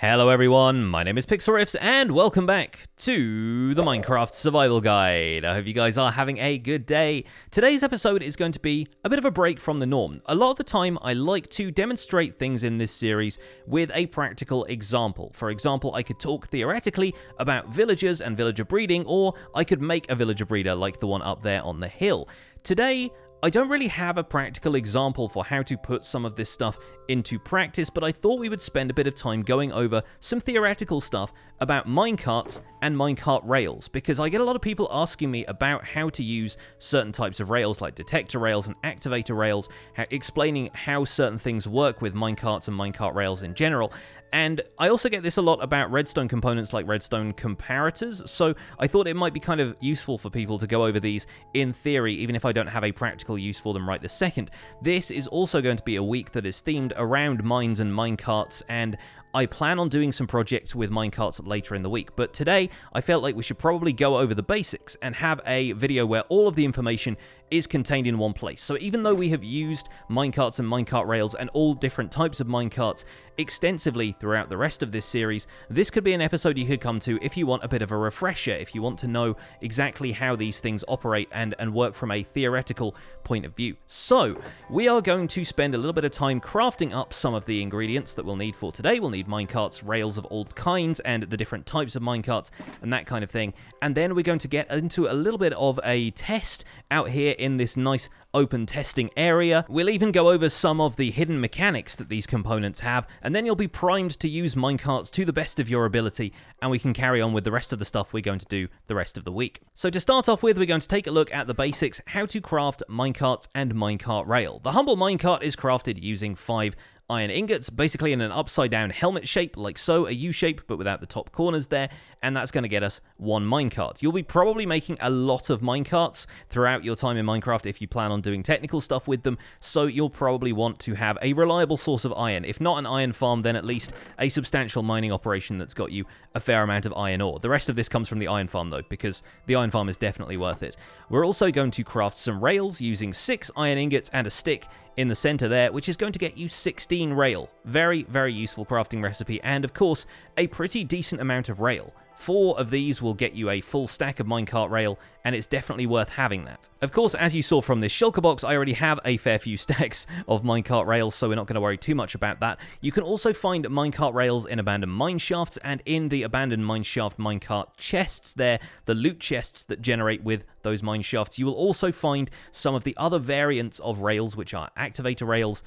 Hello everyone, my name is Pixlriffs and welcome back to the Minecraft Survival Guide. I hope you guys are having a good day. Today's episode is going to be a bit of a break from the norm. A lot of the time I like to demonstrate things in this series with a practical example. For example, I could talk theoretically about villagers and villager breeding, or I could make a villager breeder like the one up there on the hill. Today, I don't really have a practical example for how to put some of this stuff into practice, but I thought we would spend a bit of time going over some theoretical stuff about minecarts and Minecart Rails, because I get a lot of people asking me about how to use certain types of rails like Detector Rails and Activator Rails, explaining how certain things work with minecarts and Minecart Rails in general. And I also get this a lot about redstone components like redstone comparators, so I thought it might be kind of useful for people to go over these in theory, even if I don't have a practical use for them right this second. This is also going to be a week that is themed around mines and minecarts, and I plan on doing some projects with minecarts later in the week, but today I felt like we should probably go over the basics and have a video where all of the information is contained in one place. So even though we have used minecarts and Minecart Rails and all different types of minecarts extensively throughout the rest of this series, this could be an episode you could come to if you want a bit of a refresher, if you want to know exactly how these things operate and work from a theoretical point of view. So we are going to spend a little bit of time crafting up some of the ingredients that we'll need for today. We'll need minecarts, rails of all kinds, and the different types of minecarts and that kind of thing. And then we're going to get into a little bit of a test out here in this nice open testing area. We'll even go over some of the hidden mechanics that these components have, and then you'll be primed to use minecarts to the best of your ability, and we can carry on with the rest of the stuff we're going to do the rest of the week. So to start off with, we're going to take a look at the basics, how to craft minecarts and Minecart Rail. The humble minecart is crafted using 5 iron ingots, basically in an upside down helmet shape, like so, a U shape, but without the top corners there, and that's going to get us 1 minecart. You'll be probably making a lot of minecarts throughout your time in Minecraft if you plan on doing technical stuff with them, so you'll probably want to have a reliable source of iron. If not an iron farm, then at least a substantial mining operation that's got you a fair amount of iron ore. The rest of this comes from the iron farm though, because the iron farm is definitely worth it. We're also going to craft some rails using 6 iron ingots and a stick in the center there, which is going to get you 16 rail. Very, very useful crafting recipe, and of course, a pretty decent amount of rail. 4 of these will get you a full stack of Minecart Rail, and it's definitely worth having that. Of course, as you saw from this shulker box, I already have a fair few stacks of Minecart Rails, so we're not going to worry too much about that. You can also find Minecart Rails in abandoned mine shafts, and in the abandoned mine shaft minecart chests there, the loot chests that generate with those mine shafts. You will also find some of the other variants of rails, which are Activator Rails,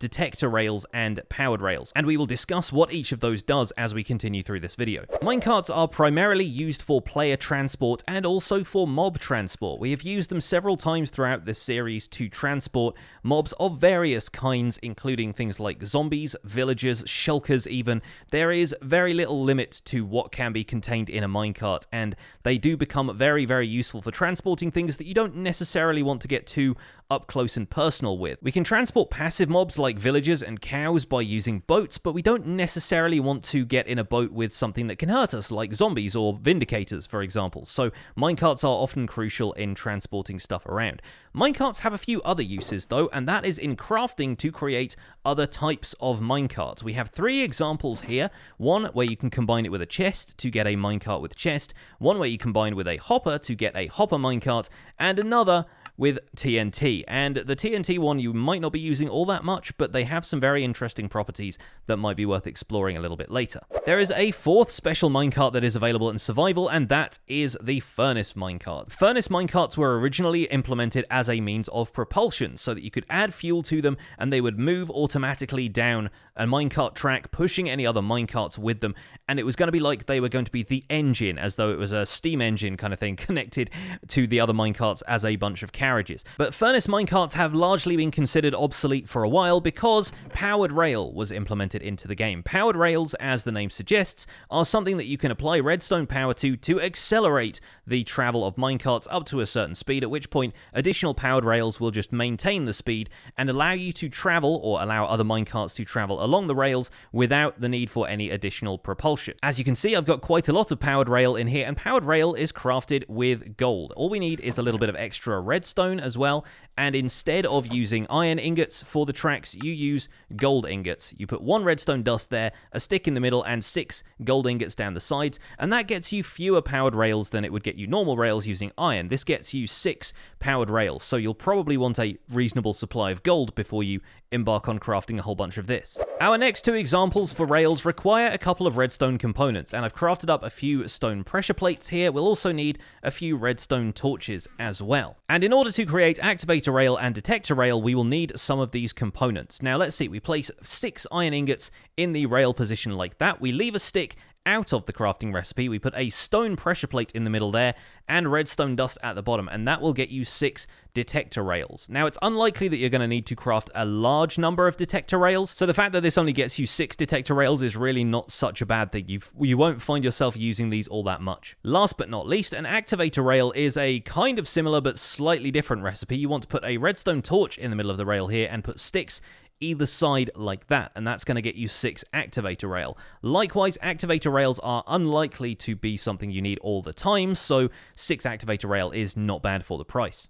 Detector Rails, and Powered Rails, and we will discuss what each of those does as we continue through this video. Minecarts are primarily used for player transport and also for mob transport. We have used them several times throughout this series to transport mobs of various kinds, including things like zombies, villagers, shulkers even. There is very little limit to what can be contained in a minecart, and they do become very, very useful for transporting things that you don't necessarily want to get too up close and personal with. We can transport passive mobs like villagers and cows by using boats, but we don't necessarily want to get in a boat with something that can hurt us, like zombies or vindicators, for example. So minecarts are often crucial in transporting stuff around. Minecarts have a few other uses though, and that is in crafting to create other types of minecarts. We have 3 examples here. One where you can combine it with a chest to get a minecart with chest, one where you combine with a hopper to get a hopper minecart, and another with TNT. And the TNT one you might not be using all that much, but they have some very interesting properties that might be worth exploring a little bit later. There is a 4th special minecart that is available in survival, and that is the furnace minecart. Furnace minecarts were originally implemented as a means of propulsion, so that you could add fuel to them and they would move automatically down a minecart track, pushing any other minecarts with them, and it was going to be like they were going to be the engine, as though it was a steam engine kind of thing connected to the other minecarts as a bunch of carriages. But furnace minecarts have largely been considered obsolete for a while because Powered Rail was implemented into the game. Powered Rails, as the name suggests, are something that you can apply redstone power to accelerate the travel of minecarts up to a certain speed, at which point additional Powered Rails will just maintain the speed and allow you to travel, or allow other minecarts to travel along the rails without the need for any additional propulsion. As you can see, I've got quite a lot of Powered Rail in here, and Powered Rail is crafted with gold. All we need is a little bit of extra redstone redstone as well, and instead of using iron ingots for the tracks, you use gold ingots. You put 1 redstone dust there, a stick in the middle, and 6 gold ingots down the sides, and that gets you fewer powered rails than it would get you normal rails using iron. This gets you 6 powered rails, so you'll probably want a reasonable supply of gold before you embark on crafting a whole bunch of this. Our next 2 examples for rails require a couple of redstone components, and I've crafted up a few stone pressure plates here. We'll also need a few redstone torches as well. And in order to create Activator Rail and Detector Rail, we will need some of these components. Now let's see, we place 6 iron ingots in the rail position like that. We leave a stick out of the crafting recipe. We put a stone pressure plate in the middle there and redstone dust at the bottom, and that will get you 6 detector rails. Now, it's unlikely that you're going to need to craft a large number of detector rails, so the fact that this only gets you 6 detector rails is really not such a bad thing. You won't find yourself using these all that much. Last but not least, an activator rail is a kind of similar but slightly different recipe. You want to put a redstone torch in the middle of the rail here and put sticks either side like that, and that's going to get you 6 activator rail. Likewise, activator rails are unlikely to be something you need all the time, so 6 activator rail is not bad for the price.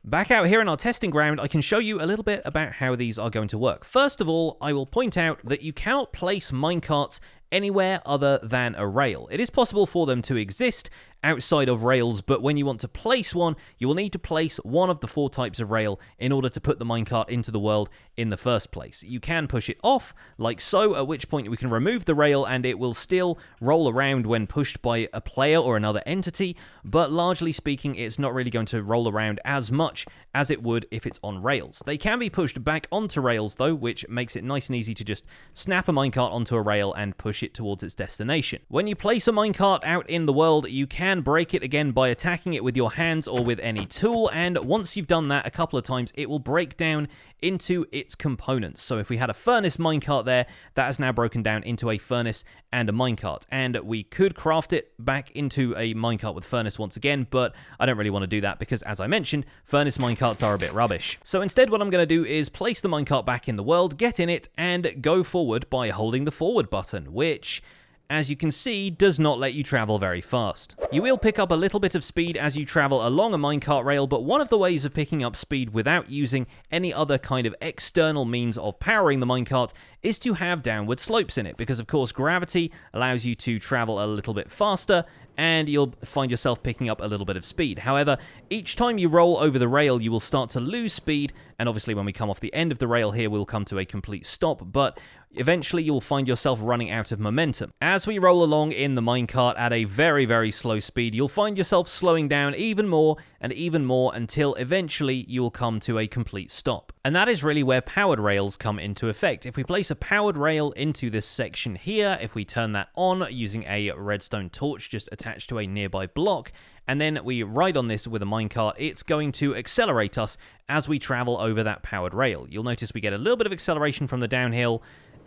Back out here in our testing ground, I can show you a little bit about how these are going to work. First of all, I will point out that you cannot place minecarts anywhere other than a rail. It is possible for them to exist outside of rails, but when you want to place one, you will need to place one of the 4 types of rail in order to put the minecart into the world in the first place. You can push it off, like so, at which point we can remove the rail and it will still roll around when pushed by a player or another entity, but largely speaking, it's not really going to roll around as much as it would if it's on rails. They can be pushed back onto rails though, which makes it nice and easy to just snap a minecart onto a rail and push it towards its destination. When you place a minecart out in the world, you can break it again by attacking it with your hands or with any tool, and once you've done that a couple of times, it will break down into its components. So if we had a furnace minecart there, that is now broken down into a furnace and a minecart, and we could craft it back into a minecart with furnace once again, but I don't really want to do that because, as I mentioned, furnace minecarts are a bit rubbish. So instead what I'm going to do is place the minecart back in the world, get in it, and go forward by holding the forward button, which, as you can see, does not let you travel very fast. You will pick up a little bit of speed as you travel along a minecart rail, but one of the ways of picking up speed without using any other kind of external means of powering the minecart is to have downward slopes in it, because of course gravity allows you to travel a little bit faster, and you'll find yourself picking up a little bit of speed. However, each time you roll over the rail, you will start to lose speed, and obviously when we come off the end of the rail here, we'll come to a complete stop, but eventually you'll find yourself running out of momentum. As we roll along in the minecart at a very, very slow speed, you'll find yourself slowing down even more until eventually you will come to a complete stop. And that is really where powered rails come into effect. If we place a powered rail into this section here, if we turn that on using a redstone torch just attached to a nearby block, and then we ride on this with a minecart, it's going to accelerate us as we travel over that powered rail. You'll notice we get a little bit of acceleration from the downhill,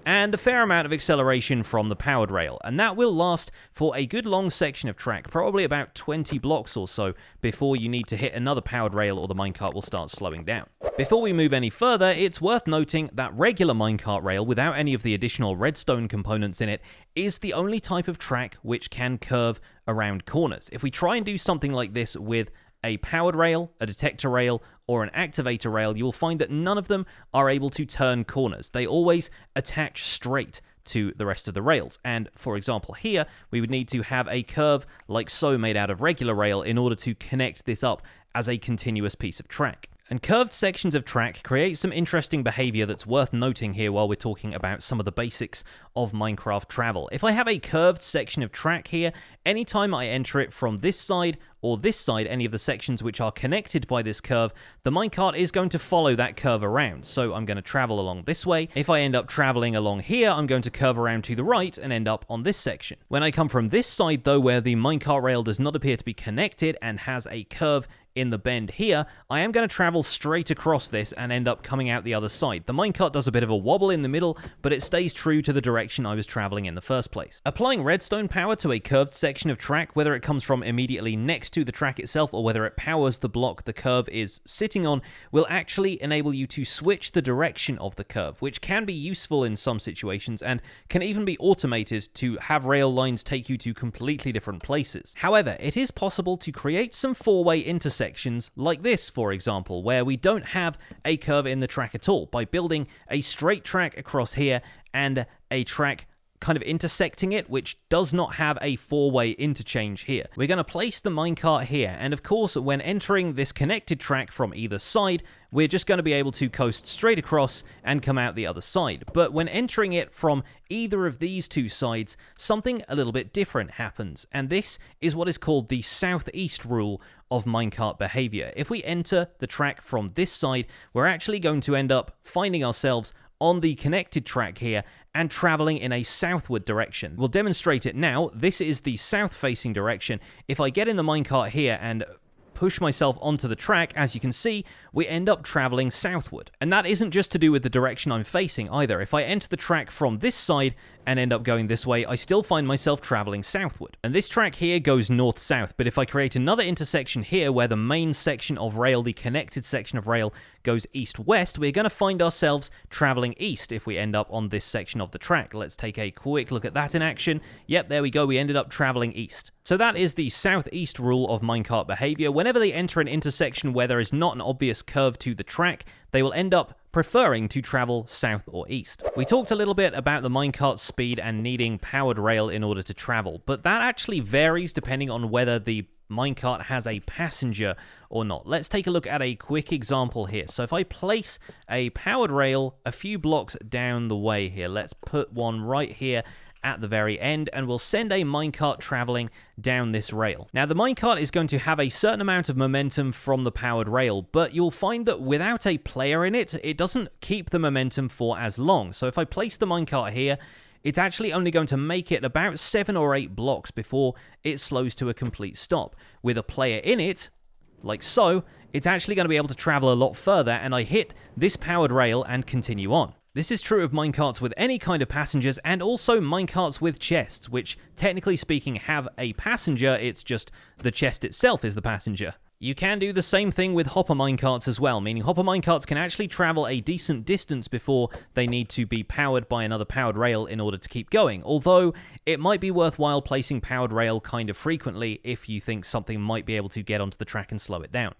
and a fair amount of acceleration from the powered rail, and that will last for a good long section of track, probably about 20 blocks or so, before you need to hit another powered rail or the minecart will start slowing down. Before we move any further, it's worth noting that regular minecart rail, without any of the additional redstone components in it, is the only type of track which can curve around corners. If we try and do something like this with a powered rail, a detector rail, or an activator rail, you will find that none of them are able to turn corners. They always attach straight to the rest of the rails. And for example here, we would need to have a curve like so made out of regular rail in order to connect this up as a continuous piece of track. And curved sections of track create some interesting behavior that's worth noting here while we're talking about some of the basics of Minecraft travel. If I have a curved section of track here, anytime I enter it from this side or this side, any of the sections which are connected by this curve, the minecart is going to follow that curve around. So I'm going to travel along this way. If I end up traveling along here, I'm going to curve around to the right and end up on this section. When I come from this side though, where the minecart rail does not appear to be connected and has a curve in the bend here, I am going to travel straight across this and end up coming out the other side. The minecart does a bit of a wobble in the middle, but it stays true to the direction I was traveling in the first place. Applying redstone power to a curved section of track, whether it comes from immediately next to the track itself or whether it powers the block the curve is sitting on, will actually enable you to switch the direction of the curve, which can be useful in some situations and can even be automated to have rail lines take you to completely different places. However, it is possible to create some four-way intersections intersections like this, for example, where we don't have a curve in the track at all, by building a straight track across here and a track kind of intersecting it, which does not have a four-way interchange here. We're going to place the minecart here, and of course, when entering this connected track from either side, we're just going to be able to coast straight across and come out the other side. But when entering it from either of these two sides, something a little bit different happens, and this is what is called the southeast rule of minecart behavior. If we enter the track from this side, we're actually going to end up finding ourselves on the connected track here and traveling in a southward direction. We'll demonstrate it now. This is the south-facing direction. If I get in the minecart here and push myself onto the track, as you can see, we end up traveling southward. And that isn't just to do with the direction I'm facing either. If I enter the track from this side and end up going this way, I still find myself traveling southward. And this track here goes north-south, but if I create another intersection here where the main section of rail, the connected section of rail, goes east-west, we're going to find ourselves traveling east if we end up on this section of the track. Let's take a quick look at that in action. Yep, there we go, we ended up traveling east. So that is the southeast rule of minecart behavior. Whenever they enter an intersection where there is not an obvious curve to the track, they will end up preferring to travel south or east. We talked a little bit about the minecart's speed and needing powered rail in order to travel, but that actually varies depending on whether the minecart has a passenger or not. Let's take a look at a quick example here. So if I place a powered rail a few blocks down the way here, let's put one right here at the very end, and we'll send a minecart traveling down this rail. Now, the minecart is going to have a certain amount of momentum from the powered rail, but you'll find that without a player in it, it doesn't keep the momentum for as long. So if I place the minecart here, it's actually only going to make it about 7 or 8 blocks before it slows to a complete stop. With a player in it, like so, it's actually going to be able to travel a lot further, and I hit this powered rail and continue on. This is true of minecarts with any kind of passengers, and also minecarts with chests, which, technically speaking, have a passenger. It's just the chest itself is the passenger. You can do the same thing with hopper minecarts as well, meaning hopper minecarts can actually travel a decent distance before they need to be powered by another powered rail in order to keep going, although it might be worthwhile placing powered rail kind of frequently if you think something might be able to get onto the track and slow it down.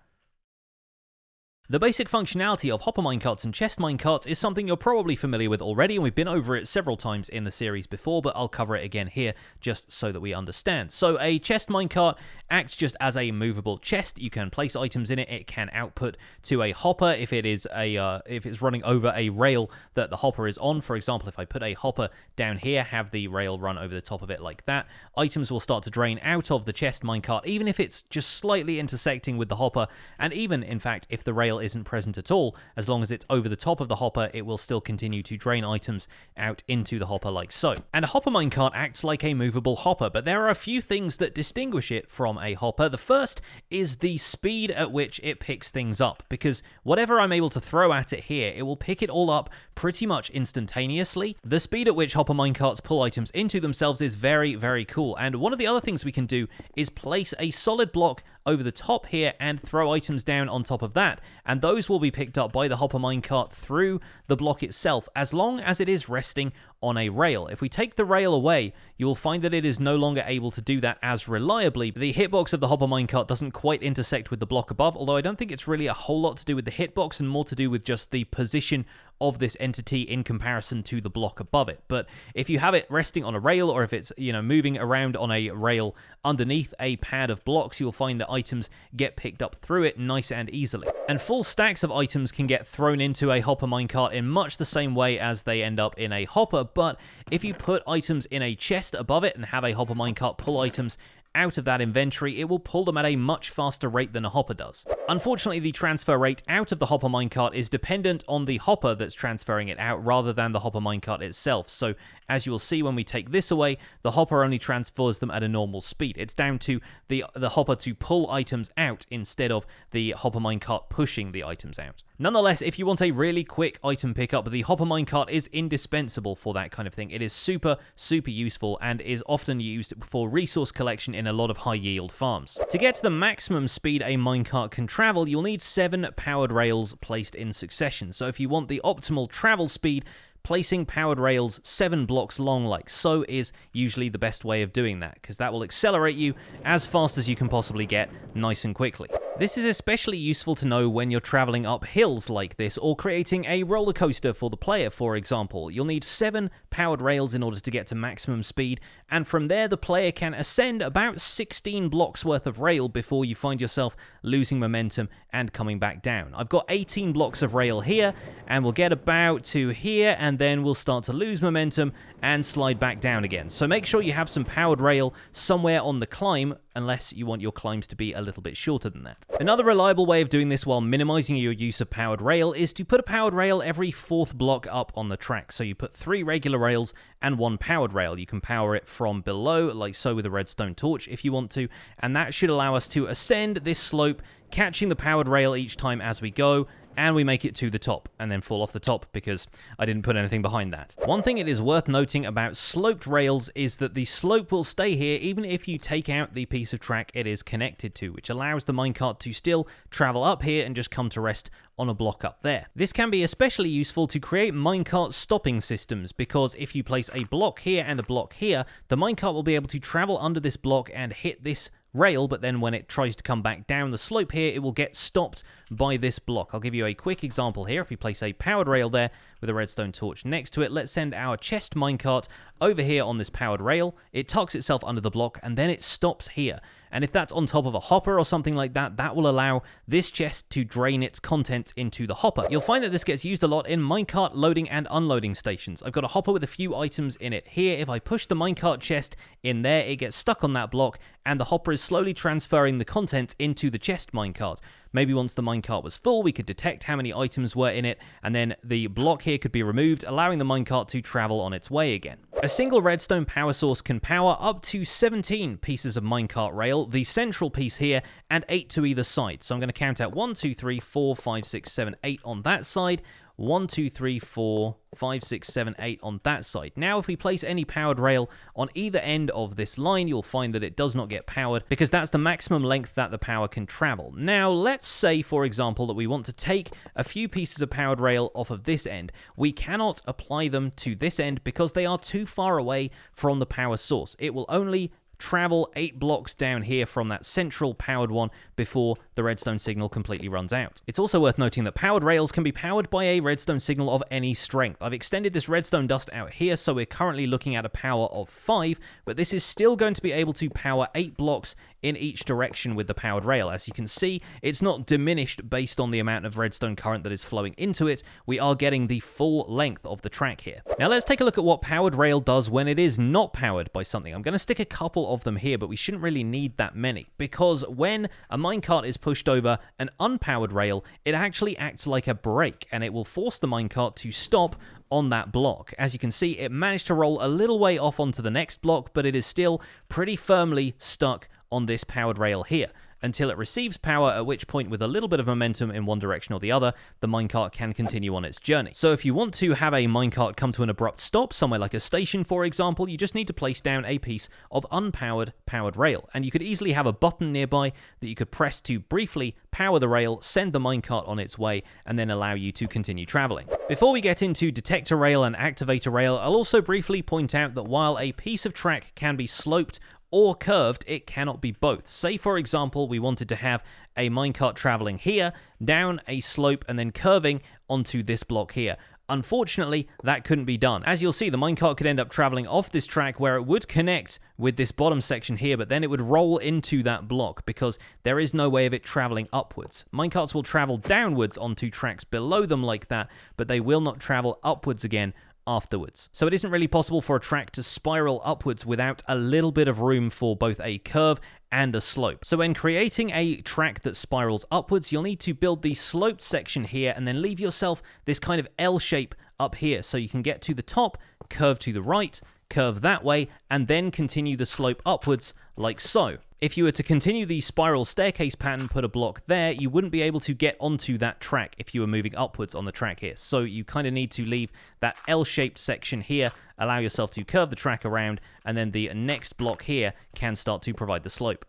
The basic functionality of hopper minecarts and chest minecarts is something you're probably familiar with already, and we've been over it several times in the series before, but I'll cover it again here just so that we understand. So a chest minecart acts just as a movable chest. You can place items in it. It can output to a hopper if it is if it's running over a rail that the hopper is on. For example, if I put a hopper down here, have the rail run over the top of it like that, items will start to drain out of the chest minecart, even if it's just slightly intersecting with the hopper, and even, in fact, if the rail isn't present at all, as long as it's over the top of the hopper, it will still continue to drain items out into the hopper like so. And a hopper minecart acts like a movable hopper, but there are a few things that distinguish it from a hopper. The first is the speed at which it picks things up, because whatever I'm able to throw at it here, it will pick it all up pretty much instantaneously. The speed at which hopper minecarts pull items into themselves is very, very cool, and one of the other things we can do is place a solid block over the top here and throw items down on top of that, and those will be picked up by the hopper minecart through the block itself, as long as it is resting on a rail. If we take the rail away, you will find that it is no longer able to do that as reliably. The hitbox of the hopper minecart doesn't quite intersect with the block above, although I don't think it's really a whole lot to do with the hitbox and more to do with just the position of this entity in comparison to the block above it. But if you have it resting on a rail, or if it's, moving around on a rail underneath a pad of blocks, you'll find that items get picked up through it nice and easily. And full stacks of items can get thrown into a hopper minecart in much the same way as they end up in a hopper, but if you put items in a chest above it and have a hopper minecart pull items out of that inventory, it will pull them at a much faster rate than a hopper does. Unfortunately, the transfer rate out of the hopper minecart is dependent on the hopper that's transferring it out rather than the hopper minecart itself. So as you will see when we take this away, the hopper only transfers them at a normal speed. It's down to the hopper to pull items out instead of the hopper minecart pushing the items out. Nonetheless, if you want a really quick item pickup, the hopper minecart is indispensable for that kind of thing. It is super, super useful and is often used for resource collection in a lot of high-yield farms. To get to the maximum speed a minecart can travel, you'll need 7 powered rails placed in succession. So if you want the optimal travel speed, placing powered rails 7 blocks long like so is usually the best way of doing that, because that will accelerate you as fast as you can possibly get, nice and quickly. This is especially useful to know when you're traveling up hills like this, or creating a roller coaster for the player, for example. You'll need 7 powered rails in order to get to maximum speed, and from there the player can ascend about 16 blocks worth of rail before you find yourself losing momentum and coming back down. I've got 18 blocks of rail here, and we'll get about to here, and then we'll start to lose momentum and slide back down again. So make sure you have some powered rail somewhere on the climb, unless you want your climbs to be a little bit shorter than that. Another reliable way of doing this while minimizing your use of powered rail is to put a powered rail every 4th block up on the track. So you put 3 regular rails and 1 powered rail. You can power it from below, like so with a redstone torch if you want to, and that should allow us to ascend this slope, catching the powered rail each time as we go, and we make it to the top, and then fall off the top because I didn't put anything behind that. One thing it is worth noting about sloped rails is that the slope will stay here even if you take out the piece of track it is connected to, which allows the minecart to still travel up here and just come to rest on a block up there. This can be especially useful to create minecart stopping systems, because if you place a block here and a block here, the minecart will be able to travel under this block and hit this rail, but then when it tries to come back down the slope here, it will get stopped by this block. I'll give you a quick example here. If we place a powered rail there with a redstone torch next to it, let's send our chest minecart over here on this powered rail. It tucks itself under the block, and then it stops here. And if that's on top of a hopper or something like that, that will allow this chest to drain its contents into the hopper. You'll find that this gets used a lot in minecart loading and unloading stations. I've got a hopper with a few items in it here. If I push the minecart chest in there, it gets stuck on that block, and the hopper is slowly transferring the contents into the chest minecart. Maybe once the minecart was full, we could detect how many items were in it, and then the block here could be removed, allowing the minecart to travel on its way again. A single redstone power source can power up to 17 pieces of minecart rail, the central piece here, and 8 to either side. So I'm going to count out 1, 2, 3, 4, 5, 6, 7, 8 on that side, 1, 2, 3, 4, 5, 6, 7, 8 on that side. Now, if we place any powered rail on either end of this line, you'll find that it does not get powered, because that's the maximum length that the power can travel. Now, let's say, for example, that we want to take a few pieces of powered rail off of this end. We cannot apply them to this end because they are too far away from the power source. It will only travel 8 blocks down here from that central powered one before the redstone signal completely runs out. It's also worth noting that powered rails can be powered by a redstone signal of any strength. I've extended this redstone dust out here, so we're currently looking at a power of 5, but this is still going to be able to power 8 blocks in each direction with the powered rail. As you can see, it's not diminished based on the amount of redstone current that is flowing into it. We are getting the full length of the track here. Now let's take a look at what powered rail does when it is not powered by something. I'm going to stick a couple of them here, but we shouldn't really need that many, because when a minecart is pushed over an unpowered rail, it actually acts like a brake, and it will force the minecart to stop on that block. As you can see, it managed to roll a little way off onto the next block, but it is still pretty firmly stuck on this powered rail here until it receives power, at which point, with a little bit of momentum in one direction or the other, the minecart can continue on its journey. So if you want to have a minecart come to an abrupt stop, somewhere like a station, for example, you just need to place down a piece of unpowered powered rail, and you could easily have a button nearby that you could press to briefly power the rail, send the minecart on its way, and then allow you to continue traveling. Before we get into Detector Rail and Activator Rail, I'll also briefly point out that while a piece of track can be sloped or curved, it cannot be both. Say, for example, we wanted to have a minecart traveling here, down a slope, and then curving onto this block here. Unfortunately, that couldn't be done. As you'll see, the minecart could end up traveling off this track where it would connect with this bottom section here, but then it would roll into that block because there is no way of it traveling upwards. Minecarts will travel downwards onto tracks below them like that, but they will not travel upwards again afterwards. So it isn't really possible for a track to spiral upwards without a little bit of room for both a curve and a slope. So when creating a track that spirals upwards, you'll need to build the sloped section here and then leave yourself this kind of L shape up here so you can get to the top, curve to the right, curve that way, and then continue the slope upwards like so. If you were to continue the spiral staircase pattern, put a block there, you wouldn't be able to get onto that track if you were moving upwards on the track here. So you kind of need to leave that L-shaped section here, allow yourself to curve the track around, and then the next block here can start to provide the slope.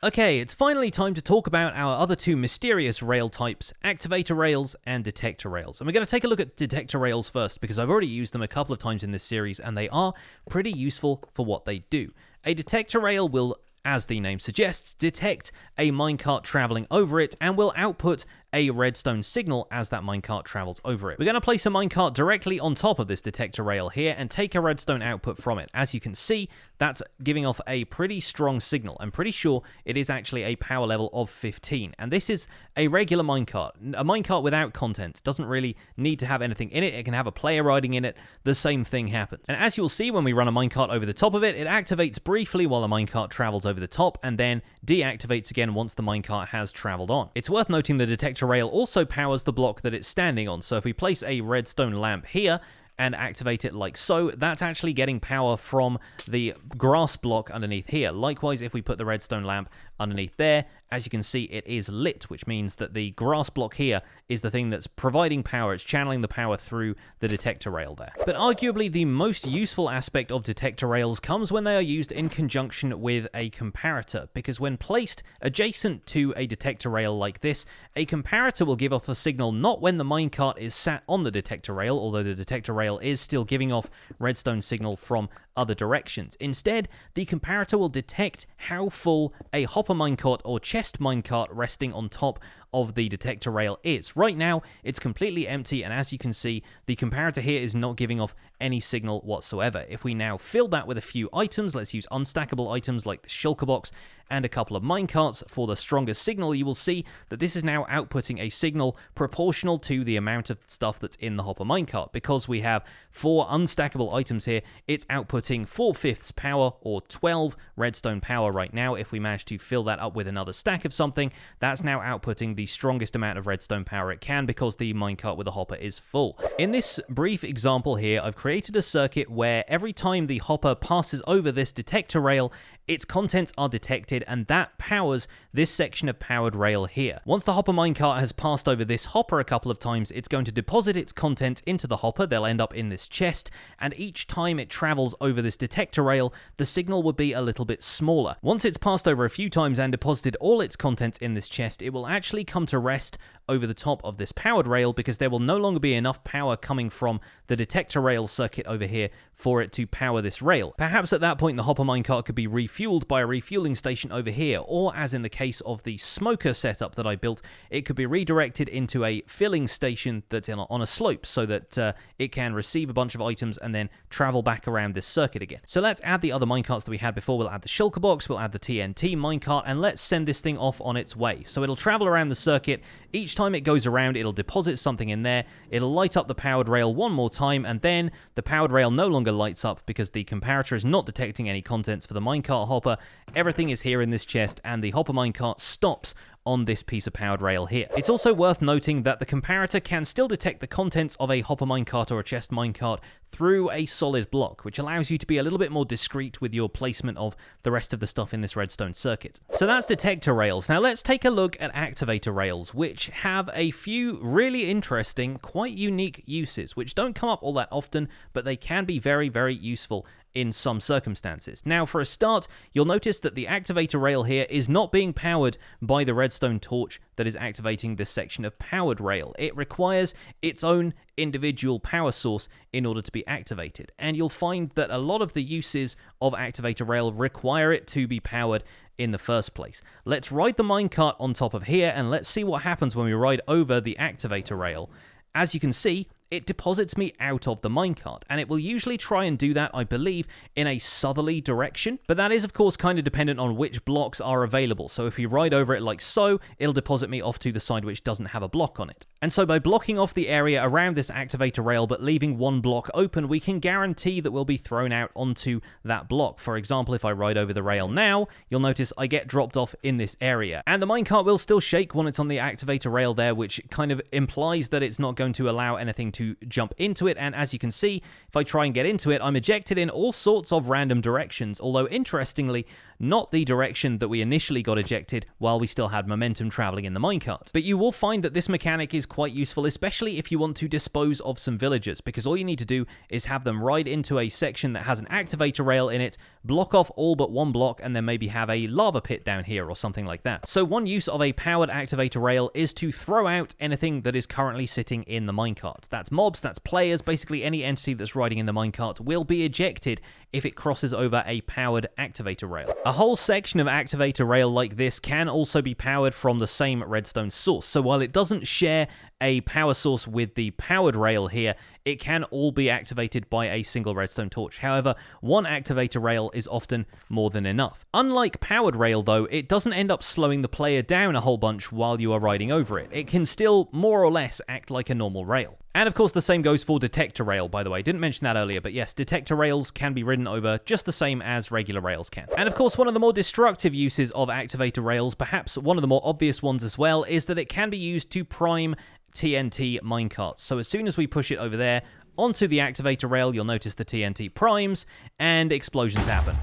Okay, it's finally time to talk about our other two mysterious rail types, Activator Rails and Detector Rails. And we're going to take a look at Detector Rails first, because I've already used them a couple of times in this series, and they are pretty useful for what they do. A detector rail will as the name suggests, detect a minecart traveling over it and will output a redstone signal as that minecart travels over it. We're going to place a minecart directly on top of this detector rail here and take a redstone output from it. As you can see, that's giving off a pretty strong signal. I'm pretty sure it is actually a power level of 15. And this is a regular minecart. A minecart without content. Doesn't really need to have anything in it. It can have a player riding in it. The same thing happens. And as you'll see when we run a minecart over the top of it, it activates briefly while the minecart travels over the top and then deactivates again once the minecart has traveled on. It's worth noting the detector rail also powers the block that it's standing on. So if we place a redstone lamp here and activate it like so, that's actually getting power from the grass block underneath here. Likewise, if we put the redstone lamp underneath there, as you can see, it is lit, which means that the grass block here is the thing that's providing power. It's channeling the power through the detector rail there. But arguably, the most useful aspect of detector rails comes when they are used in conjunction with a comparator, because when placed adjacent to a detector rail like this, a comparator will give off a signal not when the minecart is sat on the detector rail, although the detector rail is still giving off redstone signal from other directions. Instead, the comparator will detect how full a hopper minecart or chest minecart resting on top of the detector rail is. Right now, it's completely empty, and as you can see, the comparator here is not giving off any signal whatsoever. If we now fill that with a few items, let's use unstackable items like the shulker box and a couple of minecarts for the strongest signal, you will see that this is now outputting a signal proportional to the amount of stuff that's in the hopper minecart. Because we have 4 unstackable items here, it's outputting 4/5 power, or 12 redstone power right now. If we manage to fill that up with another stack of something, that's now outputting the strongest amount of redstone power it can, because the minecart with the hopper is full. In this brief example here, I've created a circuit where every time the hopper passes over this detector rail, its contents are detected, and that powers this section of powered rail here. Once the hopper minecart has passed over this hopper a couple of times, it's going to deposit its contents into the hopper. They'll end up in this chest, and each time it travels over this detector rail, the signal will be a little bit smaller. Once it's passed over a few times and deposited all its contents in this chest, it will actually come to rest over the top of this powered rail, because there will no longer be enough power coming from the detector rail circuit over here for it to power this rail. Perhaps at that point the hopper minecart could be refueled by a refueling station over here, or as in the case of the smoker setup that I built, it could be redirected into a filling station that's on a slope, so that it can receive a bunch of items and then travel back around this circuit again. So let's add the other minecarts that we had before. We'll add the shulker box, we'll add the TNT minecart, and let's send this thing off on its way. So it'll travel around the circuit. Each time it goes around, it'll deposit something in there, it'll light up the powered rail one more time, and then the powered rail no longer lights up because the comparator is not detecting any contents for the minecart hopper. Everything is here in this chest, and the hopper minecart stops on this piece of powered rail here. It's also worth noting that the comparator can still detect the contents of a hopper minecart or a chest minecart through a solid block, which allows you to be a little bit more discreet with your placement of the rest of the stuff in this redstone circuit. So that's detector rails. Now let's take a look at activator rails, which have a few really interesting, quite unique uses, which don't come up all that often, but they can be very, very useful in some circumstances. Now, for a start, you'll notice that the activator rail here is not being powered by the redstone torch that is activating this section of powered rail. It requires its own individual power source in order to be activated, and you'll find that a lot of the uses of activator rail require it to be powered in the first place. Let's ride the minecart on top of here, and let's see what happens when we ride over the activator rail. As you can see, it deposits me out of the minecart, and it will usually try and do that, I believe, in a southerly direction, but that is of course kind of dependent on which blocks are available. So if we ride over it like so, it'll deposit me off to the side which doesn't have a block on it. And so by blocking off the area around this activator rail but leaving one block open, we can guarantee that we'll be thrown out onto that block. For example, if I ride over the rail now, you'll notice I get dropped off in this area, and the minecart will still shake when it's on the activator rail there, which kind of implies that it's not going to allow anything to jump into it. And as you can see, if I try and get into it, I'm ejected in all sorts of random directions, although interestingly, not the direction that we initially got ejected while we still had momentum traveling in the minecart. But you will find that this mechanic is quite useful, especially if you want to dispose of some villagers, because all you need to do is have them ride into a section that has an activator rail in it, block off all but one block, and then maybe have a lava pit down here or something like that. So one use of a powered activator rail is to throw out anything that is currently sitting in the minecart. That's That's mobs, that's players, basically any entity that's riding in the minecart will be ejected if it crosses over a powered activator rail. A whole section of activator rail like this can also be powered from the same redstone source. So while it doesn't share a power source with the powered rail here, it can all be activated by a single redstone torch. However, one activator rail is often more than enough. Unlike powered rail though, it doesn't end up slowing the player down a whole bunch while you are riding over it. It can still more or less act like a normal rail. And of course the same goes for Detector Rail, by the way. Didn't mention that earlier, but yes, Detector Rails can be ridden over just the same as regular rails can. And of course one of the more destructive uses of Activator Rails, perhaps one of the more obvious ones as well, is that it can be used to prime TNT minecarts. So as soon as we push it over there onto the activator rail, you'll notice the TNT primes and explosions happen.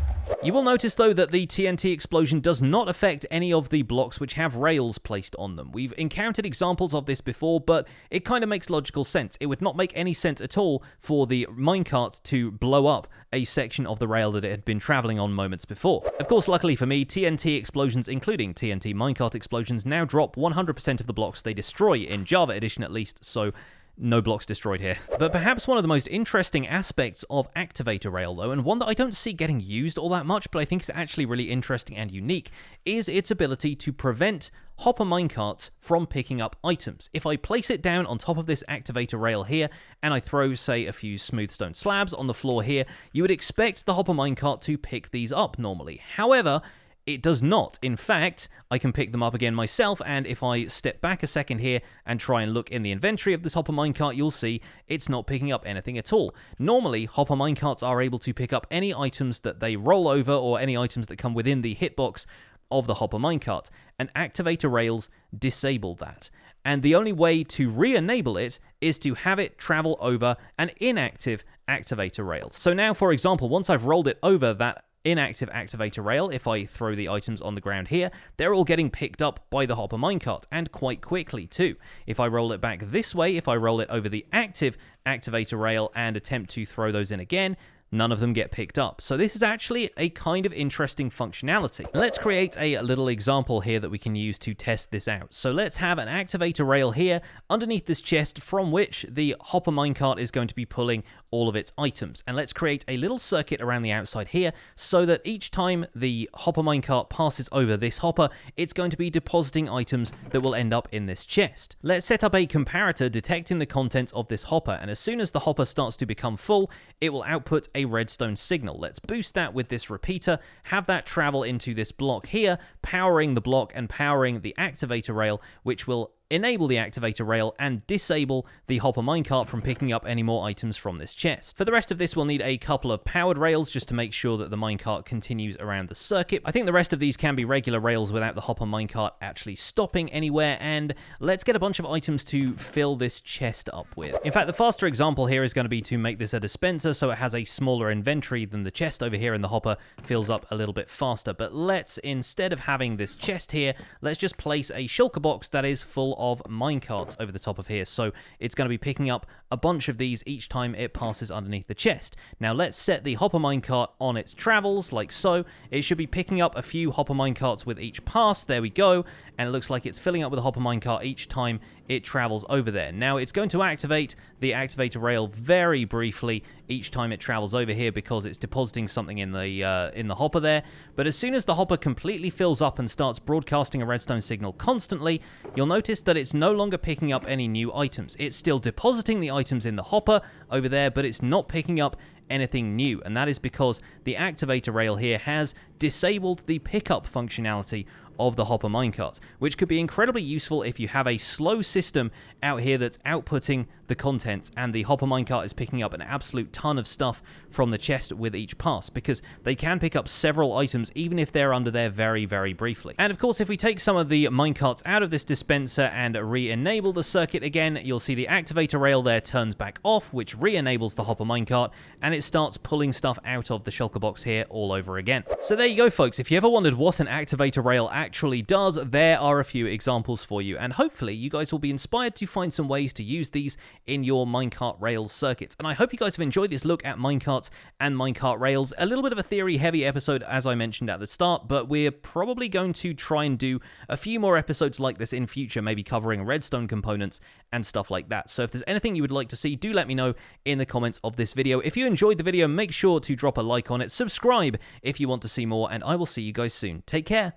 You will notice though that the TNT explosion does not affect any of the blocks which have rails placed on them. We've encountered examples of this before, but it kind of makes logical sense. It would not make any sense at all for the minecart to blow up a section of the rail that it had been traveling on moments before. Of course, luckily for me, TNT explosions, including TNT minecart explosions, now drop 100% of the blocks they destroy, in Java Edition at least, so no blocks destroyed here. But perhaps one of the most interesting aspects of Activator Rail, though, and one that I don't see getting used all that much, but I think is actually really interesting and unique, is its ability to prevent hopper minecarts from picking up items. If I place it down on top of this activator rail here, and I throw, say, a few smooth stone slabs on the floor here, you would expect the hopper minecart to pick these up normally. However, it does not. In fact, I can pick them up again myself, and if I step back a second here and try and look in the inventory of this hopper minecart, you'll see it's not picking up anything at all. Normally, hopper minecarts are able to pick up any items that they roll over or any items that come within the hitbox of the hopper minecart, and Activator Rails disable that. And the only way to re-enable it is to have it travel over an inactive activator rail. So now, for example, once I've rolled it over that inactive activator rail, if I throw the items on the ground here, they're all getting picked up by the hopper minecart, and quite quickly too. If I roll it back this way, if I roll it over the active activator rail and attempt to throw those in again, none of them get picked up. So this is actually a kind of interesting functionality. Let's create a little example here that we can use to test this out. So let's have an activator rail here underneath this chest from which the hopper minecart is going to be pulling all of its items. And let's create a little circuit around the outside here so that each time the hopper minecart passes over this hopper, it's going to be depositing items that will end up in this chest. Let's set up a comparator detecting the contents of this hopper, and as soon as the hopper starts to become full, it will output a redstone signal. Let's boost that with this repeater, have that travel into this block here, powering the block and powering the activator rail, which will enable the activator rail and disable the hopper minecart from picking up any more items from this chest. For the rest of this, we'll need a couple of powered rails just to make sure that the minecart continues around the circuit. I think the rest of these can be regular rails without the hopper minecart actually stopping anywhere, and let's get a bunch of items to fill this chest up with. In fact, the faster example here is going to be to make this a dispenser so it has a smaller inventory than the chest over here, and the hopper fills up a little bit faster. But let's, instead of having this chest here, let's just place a shulker box that is full of minecarts over the top of here. So it's going to be picking up a bunch of these each time it passes underneath the chest. Now let's set the hopper minecart on its travels, like so. It should be picking up a few hopper minecarts with each pass. There we go. And it looks like it's filling up with a hopper minecart each time it travels over there. Now it's going to activate the activator rail very briefly each time it travels over here because it's depositing something in the hopper there. But as soon as the hopper completely fills up and starts broadcasting a redstone signal constantly, you'll notice that it's no longer picking up any new items. It's still depositing the items in the hopper over there, but it's not picking up anything new, and that is because the activator rail here has disabled the pickup functionality of the hopper minecart, which could be incredibly useful if you have a slow system out here that's outputting the contents and the hopper minecart is picking up an absolute ton of stuff from the chest with each pass, because they can pick up several items even if they're under there very, very briefly. And of course, if we take some of the minecarts out of this dispenser and re-enable the circuit again, you'll see the activator rail there turns back off, which re-enables the hopper minecart, and it starts pulling stuff out of the shulker box here all over again. So there you go, folks. If you ever wondered what an activator rail actually does, there are a few examples for you, and hopefully you guys will be inspired to find some ways to use these in your Minecart Rails circuits. And I hope you guys have enjoyed this look at Minecarts and Minecart Rails. A little bit of a theory-heavy episode, as I mentioned at the start, but we're probably going to try and do a few more episodes like this in future, maybe covering redstone components and stuff like that. So if there's anything you would like to see, do let me know in the comments of this video. If you enjoyed the video, make sure to drop a like on it, subscribe if you want to see more, and I will see you guys soon. Take care.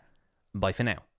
Bye for now.